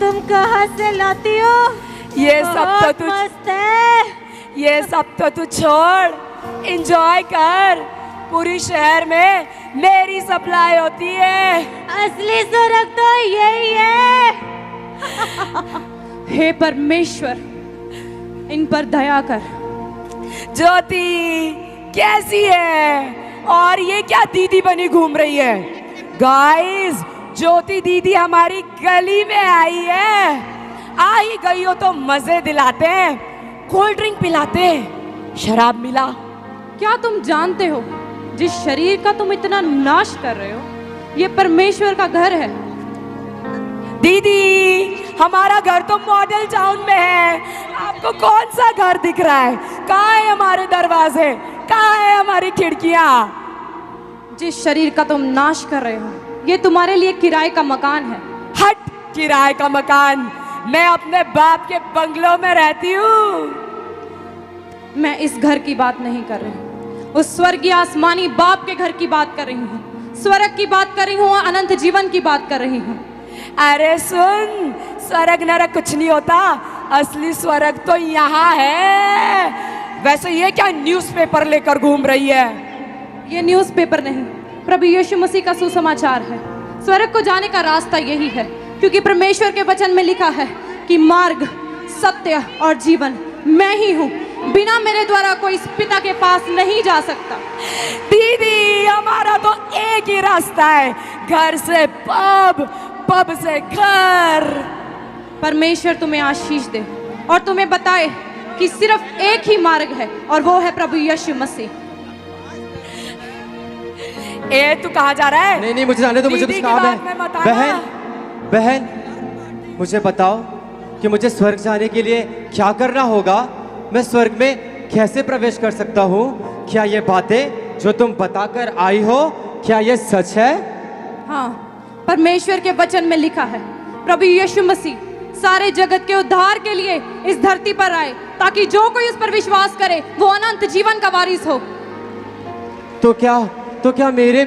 तुम कहाँ से लाती हो? ये सब तो तू मस्त है। ये सब तो तू छोड़, एंजॉय कर। पूरी शहर में मेरी सप्लाई होती है। असली स्वर्ग तो यही है। हे परमेश्वर, इन पर दया कर। ज्योति कैसी है? और ये क्या दीदी बनी घूम रही है? गाइस, ज्योति दीदी हमारी गली में आई है। आ ही गई हो तो मजे दिलाते हैं, कोल्ड ड्रिंक पिलाते हैं, शराब मिला। क्या तुम जानते हो जिस शरीर का तुम इतना नाश कर रहे हो, ये परमेश्वर का घर है। दीदी, हमारा घर तो मॉडल टाउन में है, आपको कौन सा घर दिख रहा है? कहाँ है हमारे दरवाजे? कहाँ है हमारी खिड़कियाँ? जिस शरीर का तुम नाश कर रहे हो, ये तुम्हारे लिए किराए का मकान है। हट, किराए का मकान? मैं अपने बाप के बंगलों में रहती हूँ। मैं इस घर की बात नहीं कर रही हूँ, उस स्वर्गीय आसमानी बाप के घर की बात कर रही हूँ, स्वर्ग की बात कर रही हूँ, अनंत जीवन की बात कर रही हूँ। अरे सुन, स्वर्ग नरक कुछ नहीं होता, असली स्वर्ग तो यहाँ है। वैसे ये क्या न्यूज़पेपर लेकर घूम रही है? ये न्यूज़पेपर नहीं, प्रभु यीशु मसीह का सुसमाचार है। स्वर्ग को जाने का रास्ता यही है, क्योंकि परमेश्वर के वचन में लिखा है कि मार्ग, सत्य और जीवन मैं ही हूँ। बिना मेरे द्वारा कोई इस पिता के पास नहीं जा सकता। दीदी, हमारा तो एक ही रास्ता है, घर से पब, पब से घर। परमेश्वर तुम्हें आशीष दे और तुम्हें बताए कि सिर्फ एक ही मार्ग है, और वो है प्रभु यीशु मसीह। ए, तू कहाँ जा रहा है? नहीं, मुझे जाने दो, मुझे कुछ काम है। बहन, बहन, मुझे बताओ कि मुझे स्वर्ग जाने के लिए क्या करना होगा? मैं स्वर्ग में कैसे प्रवेश कर सकता हूँ? क्या ये बातें जो तुम बताकर आई हो, क्या ये सच है? हाँ, परमेश्वर के वचन में लिखा है, प्रभु यीशु मसीह सारे जगत के उद्धार के लिए इस धरती पर आए, ताकि जो कोई उस पर विश्वास करे वो अनंत जीवन का वारिस हो। तो क्या मेरे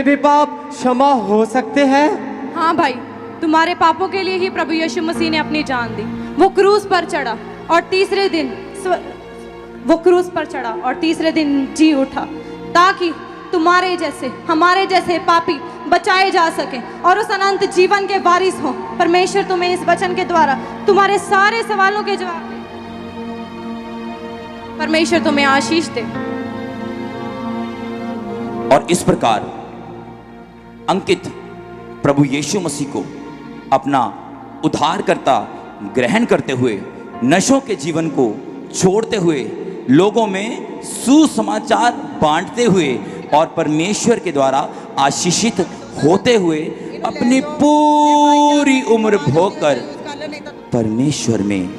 भी पाप क्षमा हो सकते हैं? हाँ भाई, तुम्हारे पापों के लिए ही प्रभु यीशु मसीह ने अपनी जान दी। वो क्रूस पर चढ़ा और तीसरे दिन जी उठा, ताकि तुम्हारे जैसे, हमारे जैसे पापी बचाए जा सके और उस अनंत जीवन के वारिस हो। परमेश्वर तुम्हें इस वचन के द्वारा तुम्हारे सारे सवालों के जवाब दे। परमेश्वर तुम्हें आशीष दे। और इस प्रकार अंकित प्रभु यीशु मसीह को अपना उद्धारकर्ता ग्रहण करते हुए, नशों के जीवन को छोड़ते हुए, लोगों में सुसमाचार बांटते हुए और परमेश्वर के द्वारा आशीषित होते हुए अपनी पूरी उम्र भोगकर परमेश्वर में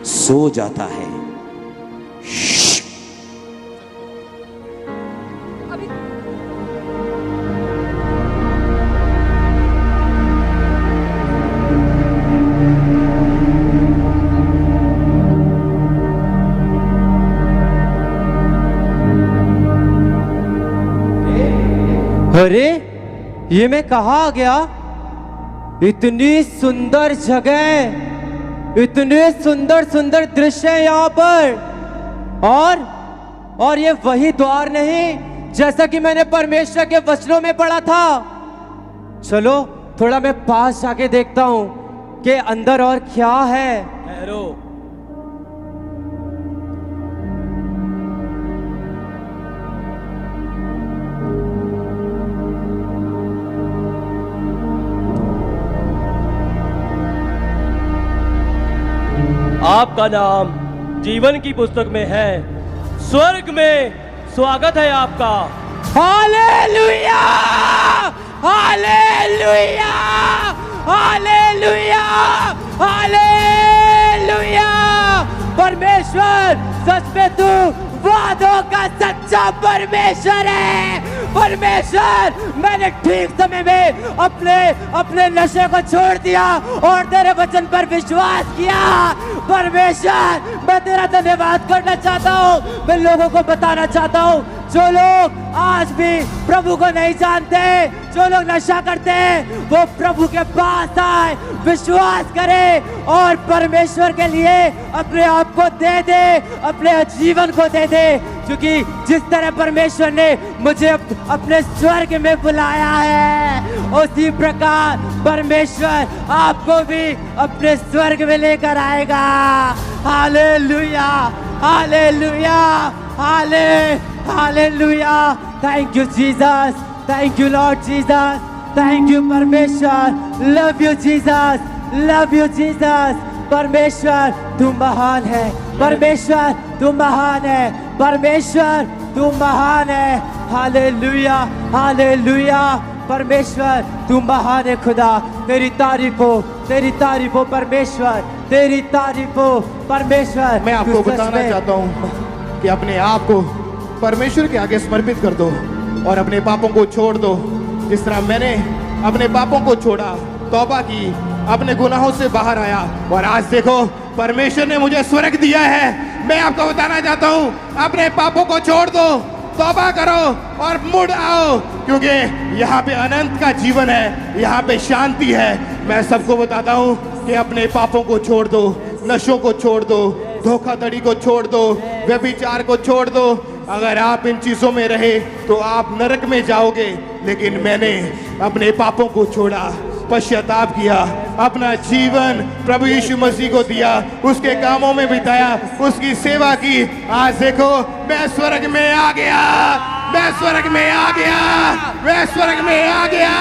सो जाता है। अरे, ये मैं कहाँ आ गया? इतनी सुंदर जगह, इतने सुंदर सुंदर दृश्य है यहाँ पर। और ये वही द्वार नहीं जैसा कि मैंने परमेश्वर के वचनों में पढ़ा था। चलो थोड़ा मैं पास जाके देखता हूँ कि अंदर और क्या है। ठहरो, आपका नाम जीवन की पुस्तक में है। स्वर्ग में स्वागत है आपका। हालेलुया! हालेलुया! हालेलुया! हालेलुया! परमेश्वर सच में तू वादों का सच्चा परमेश्वर है। परमेश्वर, मैंने ठीक समय में अपने नशे को छोड़ दिया और तेरे वचन पर विश्वास किया। परमेश्वर, मैं तेरा धन्यवाद करना चाहता हूँ। मैं लोगों को बताना चाहता हूँ जो लोग आज भी प्रभु को नहीं जानते, जो लोग नशा करते हैं, वो प्रभु के पास आए, विश्वास करे और परमेश्वर के लिए अपने आप को दे दे, अपने जीवन को दे दे। क्योंकि जिस तरह परमेश्वर ने मुझे अपने स्वर्ग में बुलाया है, उसी प्रकार परमेश्वर आपको भी अपने स्वर्ग में लेकर आएगा। Hallelujah, hallelujah, hallelujah. Thank you Jesus, thank you Lord Jesus, thank you परमेश्वर। Love you Jesus, love you Jesus. परमेश्वर तू महान है, परमेश्वर तू महान है, परमेश्वर तू महान है। Hallelujah, hallelujah. परमेश्वर तू महान है खुदा। तेरी तारीफ हो, तेरी तारीफ हो परमेश्वर, तेरी तारीफ हो परमेश्वर। मैं आपको बताना चाहता हूँ कि अपने आप को परमेश्वर के आगे समर्पित कर दो और अपने पापों को छोड़ दो। जिस तरह मैंने अपने पापों को छोड़ा, तौबा की, अपने गुनाहों से बाहर आया और आज देखो परमेश्वर ने मुझे स्वर्ग दिया है। मैं आपको बताना चाहता हूँ, अपने पापों को छोड़ दो, तौबा करो और मुड़ आओ, क्योंकि यहाँ पे अनंत का जीवन है, यहाँ पे शांति है। मैं सबको बताता हूँ कि अपने पापों को छोड़ दो, नशों को छोड़ दो, धोखाधड़ी को छोड़ दो, व्यभिचार को छोड़ दो। अगर आप इन चीजों में रहे तो आप नरक में जाओगे, लेकिन मैंने अपने पापों को छोड़ा, पश्चाताप किया, अपना जीवन प्रभु यीशु मसीह को दिया, उसके कामों में बिताया, उसकी सेवा की। आज देखो मैं स्वर्ग में आ गया, मैं स्वर्ग में आ गया, मैं स्वर्ग में आ गया।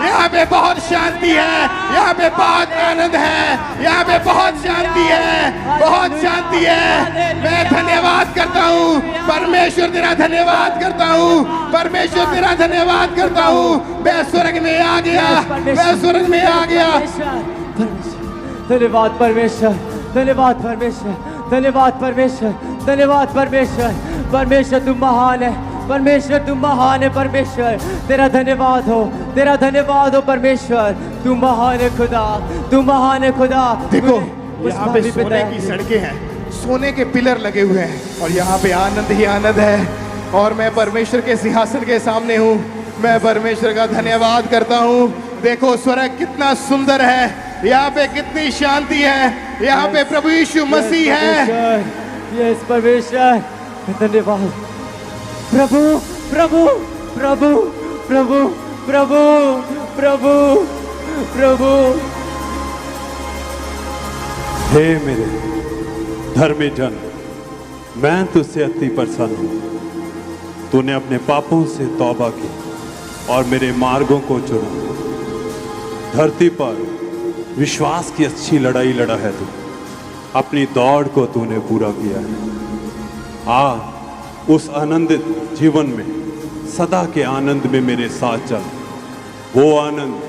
यहाँ पे बहुत शांति है, यहाँ पे बहुत आनंद है, यहाँ पे बहुत शांति है, बहुत शांति है। मैं धन्यवाद करता हूँ परमेश्वर, तेरा धन्यवाद करता हूँ परमेश्वर, तेरा धन्यवाद करता हूँ। मैं स्वर्ग में आ गया, मैं स्वर्ग में आ गया। धन्यवाद परमेश्वर, धन्यवाद परमेश्वर, धन्यवाद परमेश्वर, धन्यवाद परमेश्वर। परमेश्वर तुम महान है, परमेश्वर तुम महान है। परमेश्वर तेरा धन्यवाद हो, तेरा धन्यवाद हो परमेश्वर। तू महान है खुदा, तू महान है खुदा। देखो यहाँ पे सोने की सड़कें हैं, सोने के पिलर लगे हुए हैं और यहाँ पे आनंद ही आनंद है। और मैं परमेश्वर के सिंहासन के सामने हूँ, मैं परमेश्वर का धन्यवाद करता हूँ। देखो स्वर्ग कितना सुंदर है, यहाँ पे कितनी शांति है, यहाँ पे प्रभु यीशु मसीह है। यस परमेश्वर, धन्यवाद प्रभु, प्रभु, प्रभु, प्रभु, प्रभु, प्रभु, प्रभु। हे मेरे धर्मी जन, मैं तुझसे अति प्रसन्न हूँ। तूने अपने पापों से तौबा की और मेरे मार्गों को चुना। धरती पर विश्वास की अच्छी लड़ाई लड़ा है तू, अपनी दौड़ को तूने पूरा किया है। आ उस आनंदित जीवन में, सदा के आनंद में मेरे साथ चल। वो आनंद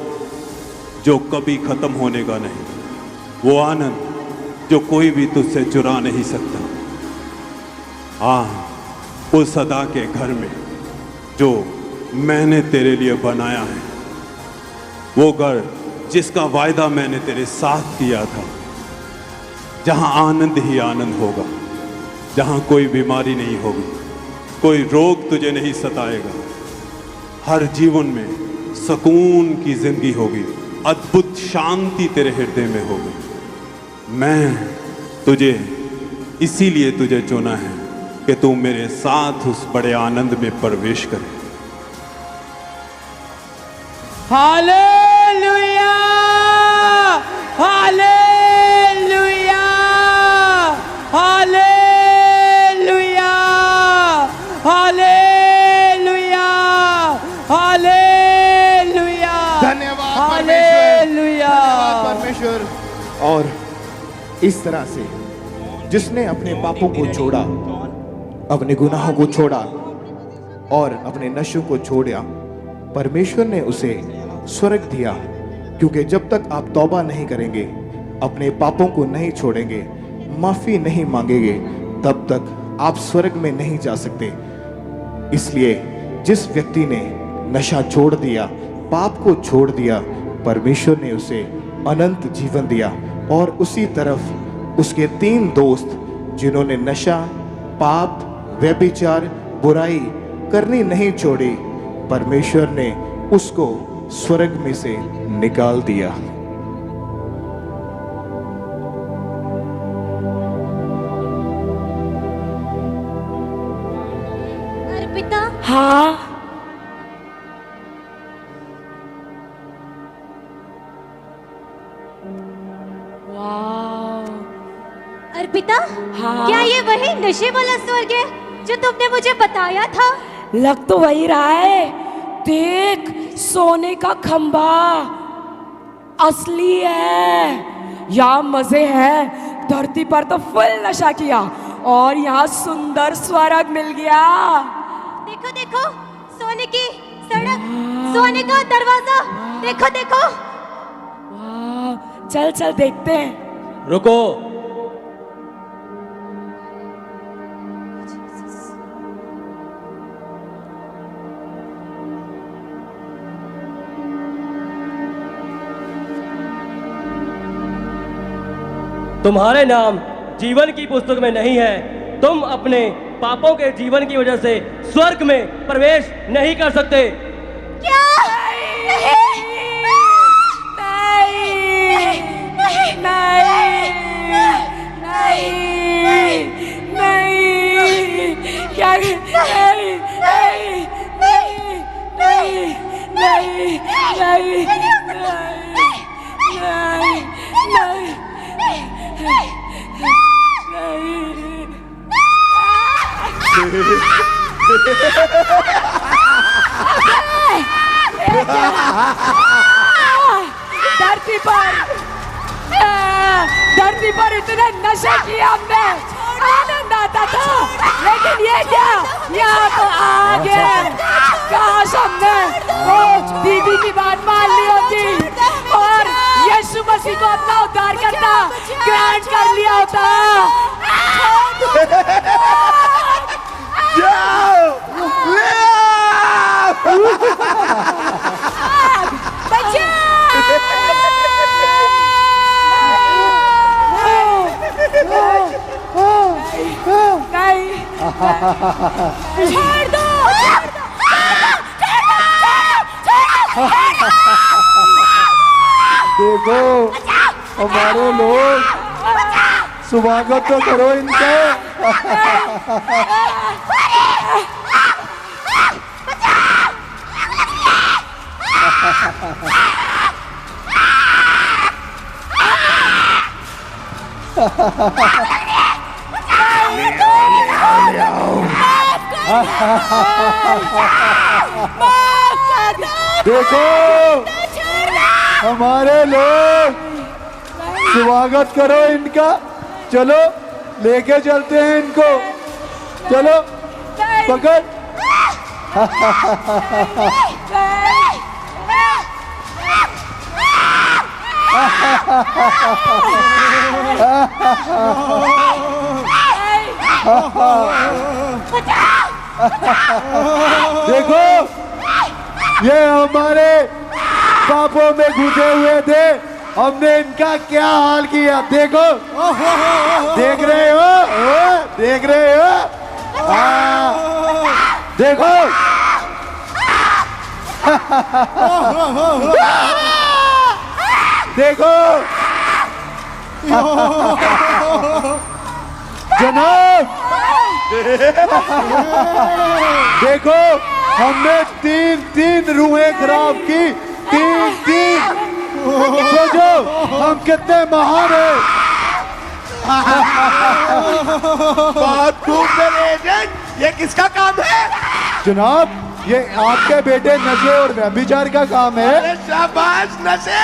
जो कभी खत्म होने का नहीं, वो आनंद जो कोई भी तुझसे चुरा नहीं सकता। उस सदा के घर में जो मैंने तेरे लिए बनाया है, वो घर जिसका वायदा मैंने तेरे साथ किया था, जहां आनंद ही आनंद होगा, जहां कोई बीमारी नहीं होगी, कोई रोग तुझे नहीं सताएगा। हर जीवन में सुकून की जिंदगी होगी, अद्भुत शांति तेरे हृदय में होगी। मैं तुझे इसीलिए तुझे चुना है कि तू मेरे साथ उस बड़े आनंद में प्रवेश करे। Hallelujah, hallelujah, hallelujah, hallelujah, hallelujah. धन्यवाद हालेलुया, परमेश्वर। और इस तरह से जिसने अपने पापों को छोड़ा, अपने गुनाहों को छोड़ा और अपने नशों को छोड़ा, परमेश्वर ने उसे स्वर्ग दिया। क्योंकि जब तक आप तौबा नहीं करेंगे, अपने पापों को नहीं छोड़ेंगे, माफी नहीं मांगेंगे, तब तक आप स्वर्ग में नहीं जा सकते। इसलिए जिस व्यक्ति ने नशा छोड़ दिया, पाप को छोड़ दिया, परमेश्वर ने उसे अनंत जीवन दिया। और उसी तरफ उसके 3 दोस्त जिन्होंने नशा, पाप, व्यभिचार, बुराई करनी नहीं छोड़ी, परमेश्वर ने उसको स्वर्ग में से निकाल दिया। अर्पिता, हाँ वाह, अर्पिता, हाँ। क्या ये वही नशे वाला स्वर्ग है जो तुमने मुझे बताया था? लग तो वही रहा है। देख, सोने का खंबा असली है। यहाँ मजे हैं। धरती पर तो फुल नशा किया और यहाँ सुंदर स्वर्ग मिल गया। देखो देखो, सोने की सड़क, सोने का दरवाजा, देखो देखो। वाह, चल चल देखते हैं। रुको। तुम्हारे नाम जीवन की पुस्तक में नहीं है। तुम अपने पापों के जीवन की वजह से स्वर्ग में प्रवेश नहीं कर सकते। क्या? धरती पर इतने नशे किए हमने, आनंद आता था, लेकिन ये क्या, यहाँ तो आ गए। काश हमने वो दीदी की बात मान ली होती और यीशु मसीह को अपना उद्धार करता ग्रहण कर लिया होता। छोड़ दो, देखो हमारे लोग, स्वागत तो करो इनका। देखो हमारे लोग, स्वागत करो इनका। चलो लेके चलते हैं इनको, चलो पकड़। देखो ये हमारे पापों में घुसे हुए थे, हमने इनका क्या हाल किया। देखो, देख रहे हो, देख रहे हो, देखो। देखो जनाब, देखो हमने तीन रूहें खराब की, तीन। सोचो हम कितने महान हैं। बहुत खूब एजेंट, ये किसका काम है? जनाब ये आपके बेटे नशे और व्यभिचार का काम है। शाबाश नशे।